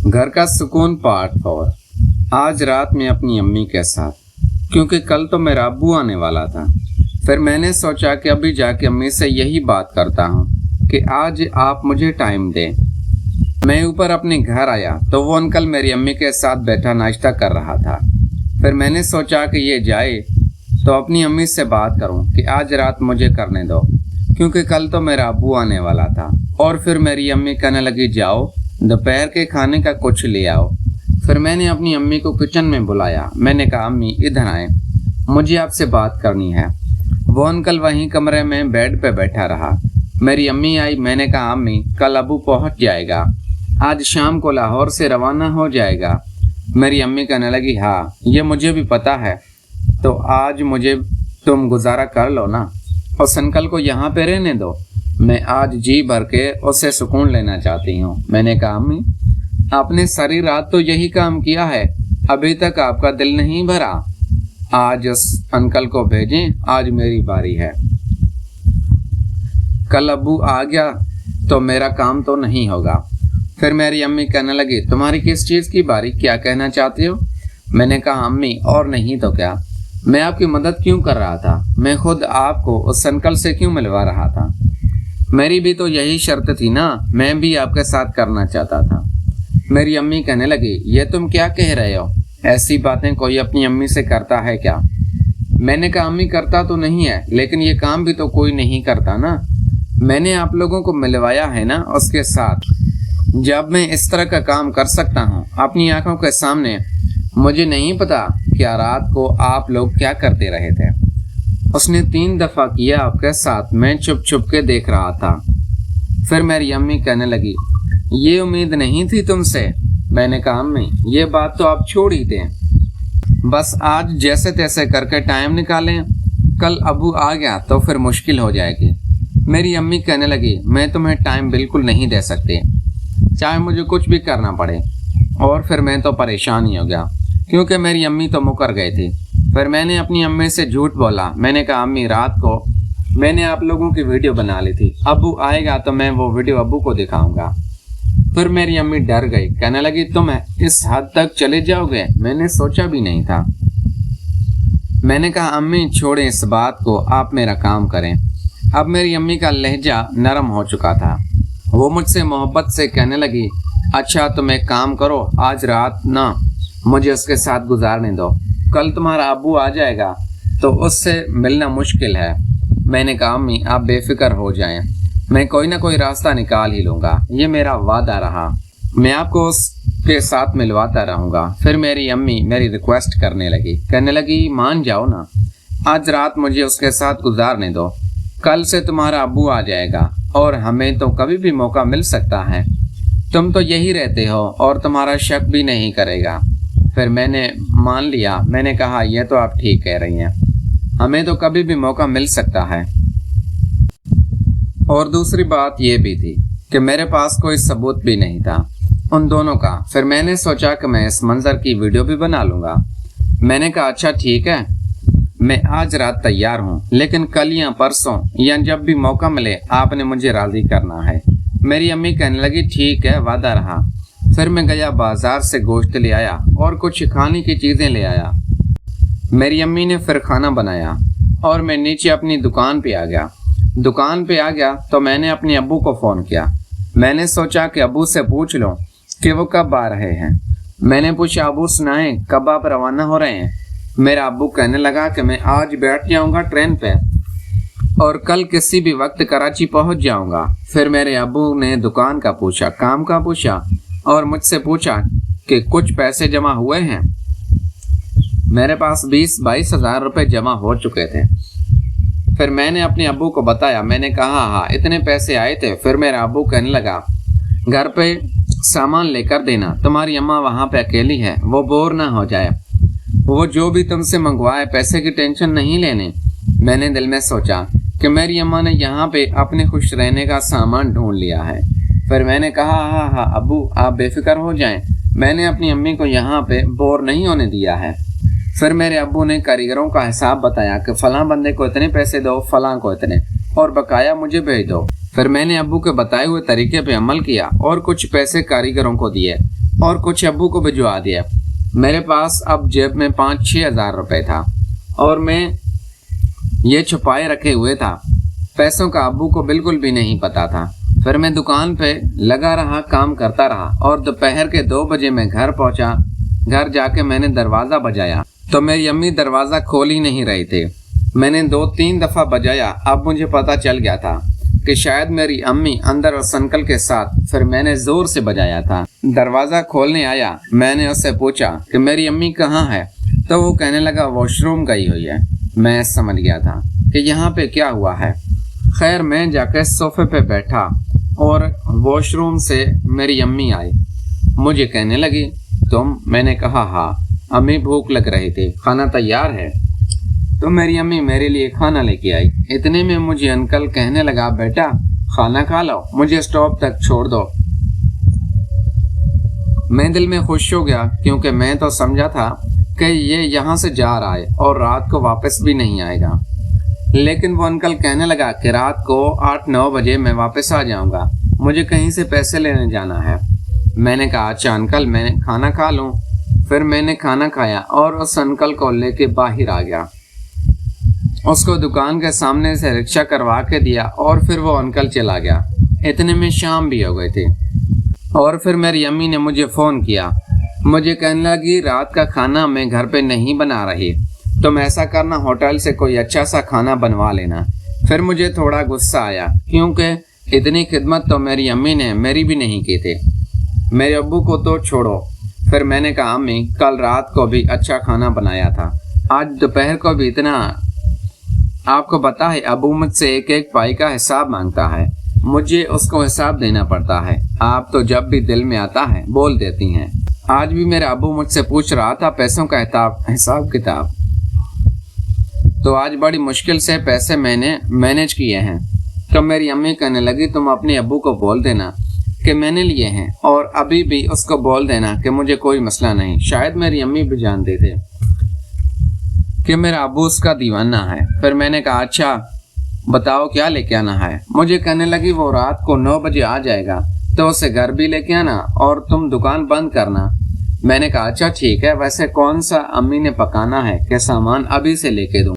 घर का सुकून पार्ट 4। आज रात में अपनी अम्मी के साथ, क्योंकि कल तो मेरा अब्बू आने वाला था। फिर मैंने सोचा कि अभी जाके अम्मी से यही बात करता हूँ कि आज आप मुझे टाइम दें। मैं ऊपर अपने घर आया तो वो अंकल मेरी अम्मी के साथ बैठा नाश्ता कर रहा था। फिर मैंने सोचा कि ये जाए तो अपनी अम्मी से बात करूं कि आज रात मुझे करने दो, क्योंकि कल तो मेरा अब्बू आने वाला था। और फिर मेरी अम्मी कहने लगी, जाओ दोपहर के खाने का कुछ ले आओ। फिर मैंने अपनी अम्मी को किचन में बुलाया। मैंने कहा, अम्मी इधर आए, मुझे आपसे बात करनी है। वो अंकल वहीं कमरे में बेड पे बैठा रहा। मेरी अम्मी आई। मैंने कहा, अम्मी कल अब्बू पहुंच जाएगा, आज शाम को लाहौर से रवाना हो जाएगा। मेरी अम्मी कहने लगी, हाँ ये मुझे भी पता है, तो आज मुझे तुम गुजारा कर लो ना, उस अंकल को यहाँ पे रहने दो। मैं आज जी भर के उससे सुकून लेना चाहती हूँ। मैंने कहा, अम्मी आपने सारी रात तो यही काम किया है, अभी तक आपका दिल नहीं भरा। आज उस अंकल को भेजें, आज मेरी बारी है। कल अब्बू आ गया तो मेरा काम तो नहीं होगा। फिर मेरी अम्मी कहने लगी, तुम्हारी किस चीज़ की बारी, क्या कहना चाहती हो? मैंने कहा, अम्मी और नहीं तो क्या, मैं आपकी मदद क्यों कर रहा था, मैं खुद आपको उस अंकल से क्यों मिलवा रहा था। मेरी भी तो यही शर्त थी ना, मैं भी आपके साथ करना चाहता था। मेरी अम्मी कहने लगी, ये तुम क्या कह रहे हो, ऐसी बातें कोई अपनी अम्मी से करता है क्या? मैंने कहा, अम्मी करता तो नहीं है, लेकिन ये काम भी तो कोई नहीं करता ना। मैंने आप लोगों को मिलवाया है ना उसके साथ। जब मैं इस तरह का काम कर सकता हूँ अपनी आंखों के सामने, मुझे नहीं पता क्या रात को आप लोग क्या करते रहे थे। उसने 3 दफ़ा किया आपके साथ, मैं चुप चुप के देख रहा था। फिर मेरी अम्मी कहने लगी, ये उम्मीद नहीं थी तुमसे। मैंने कहा, अम्मी ये बात तो आप छोड़ ही दें, बस आज जैसे तैसे करके टाइम निकालें, कल अब्बू आ गया तो फिर मुश्किल हो जाएगी। मेरी अम्मी कहने लगी, मैं तुम्हें टाइम बिल्कुल नहीं दे सकती, चाहे मुझे कुछ भी करना पड़े। और फिर मैं तो परेशान ही हो गया, क्योंकि मेरी अम्मी तो मुकर गई थी। फिर मैंने अपनी अम्मी से झूठ बोला। मैंने कहा, अम्मी रात को मैंने आप लोगों की वीडियो बना ली थी, अब्बू आएगा तो मैं वो वीडियो अब्बू को दिखाऊंगा। फिर मेरी अम्मी डर गई, कहने लगी, तुम इस हद तक चले जाओगे, मैंने सोचा भी नहीं था। मैंने कहा, अम्मी छोड़ें इस बात को, आप मेरा काम करें। अब मेरी अम्मी का लहजा नरम हो चुका था। वो मुझसे मोहब्बत से कहने लगी, अच्छा तुम एक काम करो, आज रात ना मुझे उसके साथ गुजारने दो, कल तुम्हारा अब्बू आ जाएगा तो उससे मिलना मुश्किल है। मैंने कहा, अम्मी आप बेफिक्र हो जाएं, मैं कोई ना कोई रास्ता निकाल ही लूँगा, ये मेरा वादा रहा, मैं आपको उसके साथ मिलवाता रहूँगा। फिर मेरी अम्मी मेरी रिक्वेस्ट करने लगी, कहने लगी, मान जाओ ना, आज रात मुझे उसके साथ गुजारने दो, कल से तुम्हारा अब्बू आ जाएगा और हमें तो कभी भी मौका मिल सकता है। तुम तो यही रहते हो और तुम्हारा शक भी नहीं करेगा। फिर मैंने मान लिया। मैंने कहा, यह तो आप ठीक कह रही हैं, हमें तो कभी भी मौका मिल सकता है। और दूसरी बात यह भी थी कि मेरे पास कोई सबूत भी नहीं था उन दोनों का। फिर मैंने सोचा कि मैं इस मंजर की वीडियो भी बना लूँगा। मैंने कहा, अच्छा ठीक है, मैं आज रात तैयार हूँ, लेकिन कल या परसों या जब भी मौका मिले आपने मुझे राज़ी करना है। मेरी अम्मी कहने लगी, ठीक है, वादा रहा। फिर मैं गया बाजार से गोश्त ले आया और कुछ खाने की चीज़ें ले आया। मेरी अम्मी ने फिर खाना बनाया और मैं नीचे अपनी दुकान पे आ गया। दुकान पे आ गया तो मैंने अपने अब्बू को फ़ोन किया। मैंने सोचा कि अब्बू से पूछ लूँ कि वो कब आ रहे हैं। मैंने पूछा, अब्बू सुनाएं कब आप रवाना हो रहे हैं? मेरा अब्बू कहने लगा कि मैं आज बैठ जाऊंगा ट्रेन पे और कल किसी भी वक्त कराची पहुंच जाऊंगा। फिर मेरे अब्बू ने दुकान का पूछा, काम का पूछा और मुझसे पूछा कि कुछ पैसे जमा हुए हैं। मेरे पास 20-22 हज़ार रुपये जमा हो चुके थे। फिर मैंने अपने अब्बू को बताया। मैंने कहा, हाँ इतने पैसे आए थे। फिर मेरा अब्बू कहने लगा, घर पे सामान लेकर देना, तुम्हारी अम्मा वहाँ पे अकेली है, वो बोर ना हो जाए, वो जो भी तुमसे मंगवाए पैसे की टेंशन नहीं लेने। मैंने दिल में सोचा कि मेरी अम्मा ने यहाँ पे अपने खुश रहने का सामान ढूंढ लिया है। फिर मैंने कहा, हाँ अब्बू आप बेफिक्र हो जाएं, मैंने अपनी अम्मी को यहाँ पे बोर नहीं होने दिया है। फिर मेरे अब्बू ने कारीगरों का हिसाब बताया कि फ़लाँ बंदे को इतने पैसे दो, फ़लाँ को इतने, और बकाया मुझे भेज दो। फिर मैंने अब्बू के बताए हुए तरीके पे अमल किया और कुछ पैसे कारीगरों को दिए। और कुछ अब्बू को भिजवा दिया। मेरे पास अब जेब में 5-6 हज़ार रुपये था और मैं ये छुपाए रखे हुए था। पैसों का अब्बू को बिल्कुल भी नहीं पता था। फिर मैं दुकान पे लगा रहा, काम करता रहा और दोपहर के 2 बजे मैं घर पहुंचा। घर जाके मैंने दरवाज़ा बजाया तो मेरी अम्मी दरवाज़ा खोल ही नहीं रही थे। मैंने 2-3 दफ़ा बजाया। अब मुझे पता चल गया था कि शायद मेरी अम्मी अंदर उस अंकल के साथ। फिर मैंने ज़ोर से बजाया था। दरवाज़ा खोलने आया। मैंने उससे पूछा कि मेरी अम्मी कहाँ है, तो वो कहने लगा वॉशरूम गई हुई है। मैं समझ गया था कि यहाँ पे क्या हुआ है। खैर मैं जाकर सोफे पे बैठा और वॉशरूम से मेरी अम्मी आई। मुझे कहने लगी तुम? मैंने कहा हाँ। अम्मी भूख लग रही थी, खाना तैयार है। तो मेरी अम्मी मेरे लिए खाना लेके आई। इतने में मुझे अंकल कहने लगा बेटा खाना खा लो, मुझे स्टॉप तक छोड़ दो। मैं दिल में खुश हो गया क्योंकि मैं तो समझा था कि ये यहाँ से जा रहा है और रात को वापस भी नहीं आएगा। लेकिन वो अंकल कहने लगा कि रात को 8-9 बजे मैं वापस आ जाऊँगा, मुझे कहीं से पैसे लेने जाना है। मैंने कहा अच्छा अंकल मैं खाना खा लूँ। फिर मैंने खाना खाया और उस अंकल को लेके बाहर आ गया। उसको दुकान के सामने से रिक्शा करवा के दिया और फिर वो अंकल चला गया। इतने में शाम भी हो गई थी और फिर मेरी अम्मी ने मुझे फ़ोन किया। मुझे कहने लगी रात का खाना मैं घर पे नहीं बना रही, तुम ऐसा करना होटल से कोई अच्छा सा खाना बनवा लेना। फिर मुझे थोड़ा गुस्सा आया क्योंकि इतनी खिदमत तो मेरी अम्मी ने मेरी भी नहीं की थी। मेरे अब्बू को तो छोड़ो। फिर मैंने कहा अम्मी कल रात को भी अच्छा खाना बनाया था, आज दोपहर को भी इतना। आपको पता है अब्बू मुझसे एक पाई का हिसाब मांगता है, मुझे उसको हिसाब देना पड़ता है। आप तो जब भी दिल में आता है बोल देती हैं। आज भी मेरा अब्बू मुझसे पूछ रहा था पैसों का हिसाब किताब, तो आज बड़ी मुश्किल से पैसे मैंने मैनेज किए हैं। तो मेरी अम्मी कहने लगी तुम अपने अब्बू को बोल देना कि मैंने लिए हैं और अभी भी उसको बोल देना कि मुझे कोई मसला नहीं। शायद मेरी अम्मी भी जानते थे कि मेरा अब्बू उसका दीवाना है। फिर मैंने कहा अच्छा बताओ क्या लेके आना है। मुझे कहने लगी वो रात को 9 बजे आ जाएगा तो उसे घर भी लेके आना और तुम दुकान बंद करना। मैंने कहा अच्छा ठीक है, वैसे कौन सा अम्मी ने पकाना है कि सामान अभी से लेके दूँ।